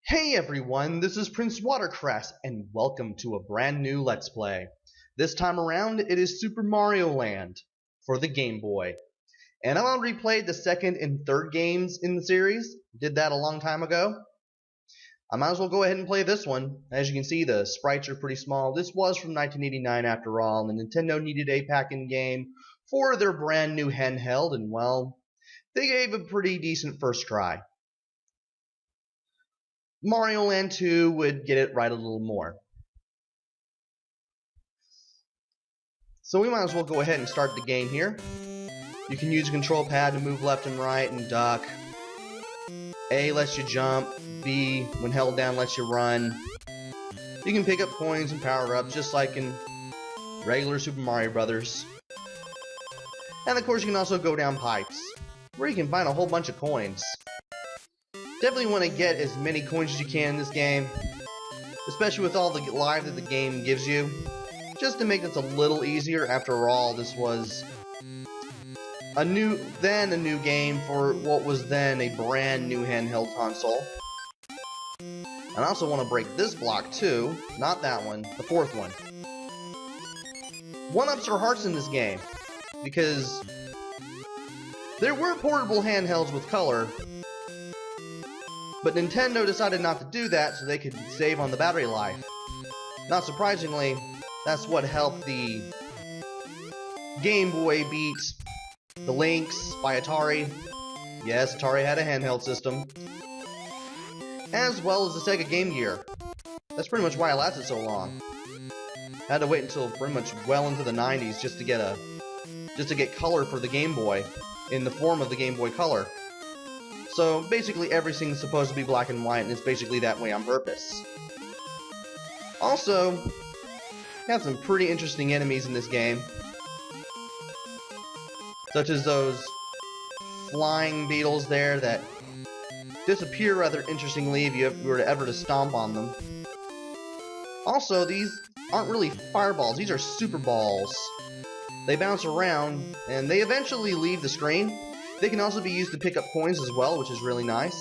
Hey everyone, this is PrinceWatercress, and welcome to a brand new Let's Play. This time around, it is Super Mario Land for the Game Boy. And I've already played the second and third games in the series. Did that a long time ago. I might as well go ahead and play this one. As you can see, the sprites are pretty small. This was from 1989 after all, and Nintendo needed a pack-in game for their brand new handheld, and well, they gave a pretty decent first try. Mario Land 2 would get it right a little more. So we might as well go ahead and start the game here. You can use a control pad to move left and right and duck. A lets you jump. B, when held down, lets you run. You can pick up coins and power-ups just like in regular Super Mario Brothers. And of course you can also go down pipes, where you can find a whole bunch of coins. Definitely want to get as many coins as you can in this game, especially with all the life that the game gives you, just to make this a little easier. After all, this was a new game for what was then a brand new handheld console. And I also want to break this block too, not that one, the fourth one. One-ups are hearts in this game, because there were portable handhelds with color, but Nintendo decided not to do that so they could save on the battery life. Not surprisingly, that's what helped the Game Boy beat the Lynx by Atari. Yes, Atari had a handheld system. As well as the Sega Game Gear. That's pretty much why it lasted so long. Had to wait until pretty much well into the 90s just to get color for the Game Boy in the form of the Game Boy Color. So basically everything's supposed to be black and white, and it's basically that way on purpose. Also, you have some pretty interesting enemies in this game, such as those flying beetles there that disappear rather interestingly if you were ever to stomp on them. Also, these aren't really fireballs, these are super balls. They bounce around, and they eventually leave the screen. They can also be used to pick up coins as well, which is really nice.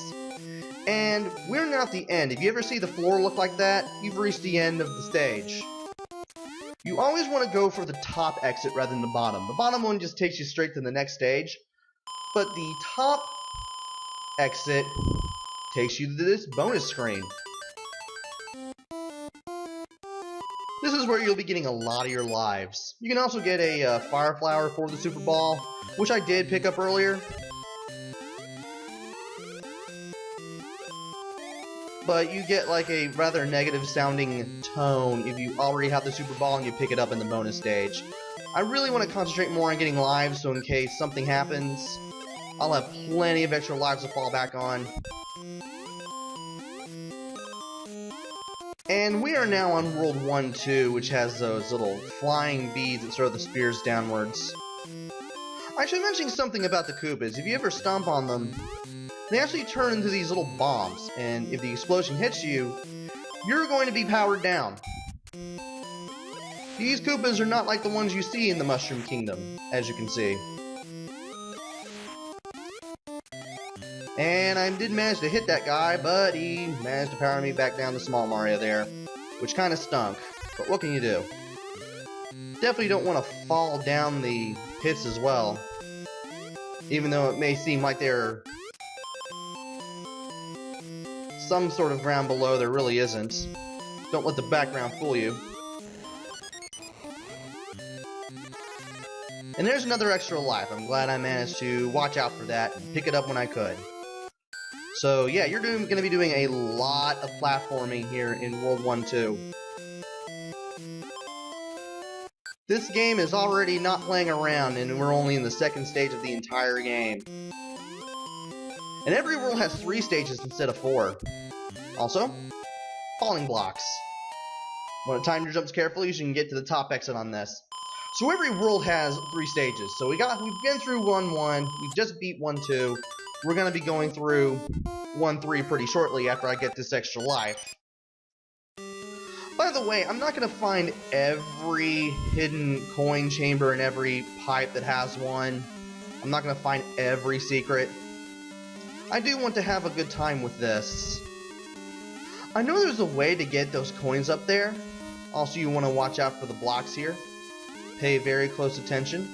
And we're not at the end. If you ever see the floor look like that, you've reached the end of the stage. You always want to go for the top exit rather than the bottom. The bottom one just takes you straight to the next stage, but the top exit takes you to this bonus screen. This is where you'll be getting a lot of your lives. You can also get a fire flower for the Super Ball, which I did pick up earlier. But you get like a rather negative sounding tone if you already have the Super Ball and you pick it up in the bonus stage. I really want to concentrate more on getting lives, so in case something happens, I'll have plenty of extra lives to fall back on. And we are now on World 1-2, which has those little flying beads that throw the spears downwards. I should mention something about the Koopas. If you ever stomp on them, they actually turn into these little bombs, and if the explosion hits you, you're going to be powered down. These Koopas are not like the ones you see in the Mushroom Kingdom, as you can see. And I did manage to hit that guy, but he managed to power me back down to Small Mario there, which kind of stunk, but what can you do? Definitely don't want to fall down the pits as well, even though it may seem like there's some sort of ground below, there really isn't. Don't let the background fool you. And there's another extra life. I'm glad I managed to watch out for that and pick it up when I could. So yeah, you're going to be doing a lot of platforming here in World 1-2. This game is already not playing around, and we're only in the second stage of the entire game. And every world has 3 stages instead of 4. Also, falling blocks. Want to time your jumps carefully so you can get to the top exit on this. So every world has 3 stages. So we've been through 1-1, we've just beat 1-2. We're going to be going through 1-3 pretty shortly after I get this extra life. By the way, I'm not going to find every hidden coin chamber in every pipe that has one. I'm not going to find every secret. I do want to have a good time with this. I know there's a way to get those coins up there. Also, you want to watch out for the blocks here. Pay very close attention.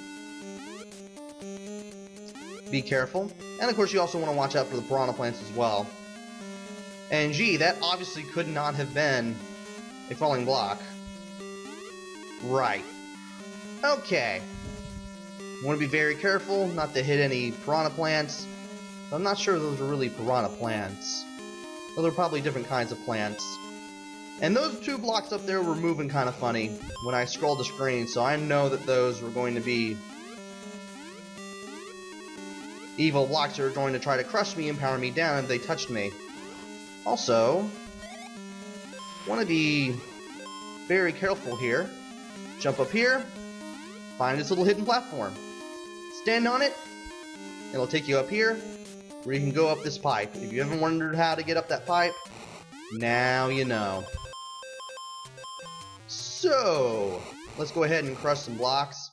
Be careful. And of course, you also want to watch out for the piranha plants as well. And gee, that obviously could not have been a falling block. Right. Okay. You want to be very careful not to hit any piranha plants. I'm not sure those are really piranha plants. Those are probably different kinds of plants. And those two blocks up there were moving kind of funny when I scrolled the screen, so I know that those were going to be evil blocks that are going to try to crush me and power me down if they touched me. Also, want to be very careful here. Jump up here, find this little hidden platform. Stand on it, it'll take you up here, where you can go up this pipe. If you ever wondered how to get up that pipe, now you know. So, let's go ahead and crush some blocks.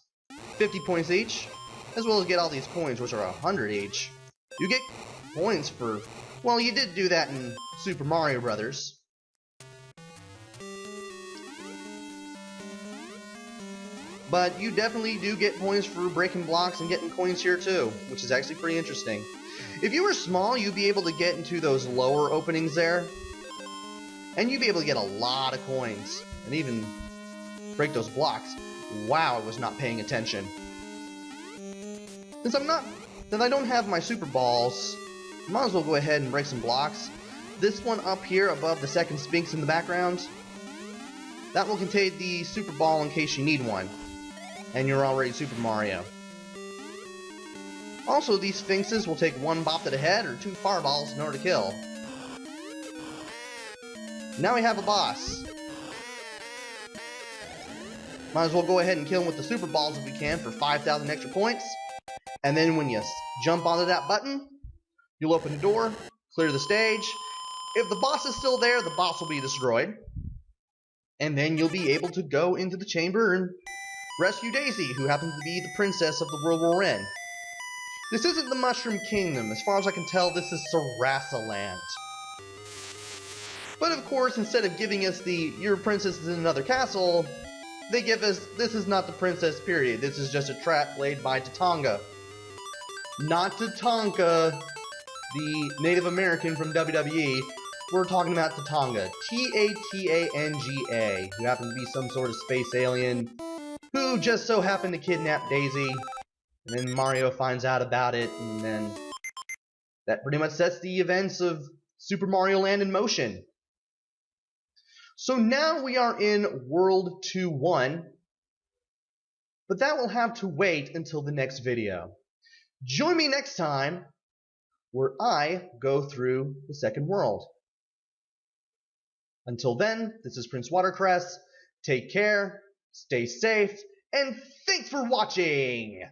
50 points each, as well as get all these coins, which are 100 each. You get points for, well, you did do that in Super Mario Brothers. But you definitely do get points for breaking blocks and getting coins here too, which is actually pretty interesting. If you were small, you'd be able to get into those lower openings there, and you'd be able to get a lot of coins, and even break those blocks. Wow, I was not paying attention. Since I don't have my super balls, I might as well go ahead and break some blocks. This one up here above the second Sphinx in the background, that will contain the super ball in case you need one, and you're already Super Mario. Also, these Sphinxes will take one bop to the head or 2 fireballs in order to kill. Now we have a boss. Might as well go ahead and kill him with the super balls if we can for 5,000 extra points. And then when you jump onto that button, you'll open the door, clear the stage. If the boss is still there, the boss will be destroyed. And then you'll be able to go into the chamber and rescue Daisy, who happens to be the princess of the world we're in. This isn't the Mushroom Kingdom. As far as I can tell, this is Sarasa Land. But of course, instead of giving us the "your princess is in another castle," they give us, "this is not the princess, period. This is just a trap laid by Tatanka." Not Tatanka, the Native American from WWE. We're talking about Tatanga. T-A-T-A-N-G-A, who happened to be some sort of space alien who just so happened to kidnap Daisy. And then Mario finds out about it, and then that pretty much sets the events of Super Mario Land in motion. So now we are in World 2-1, but that will have to wait until the next video. Join me next time where I go through the second world. Until then, this is PrinceWatercress. Take care, stay safe, and thanks for watching!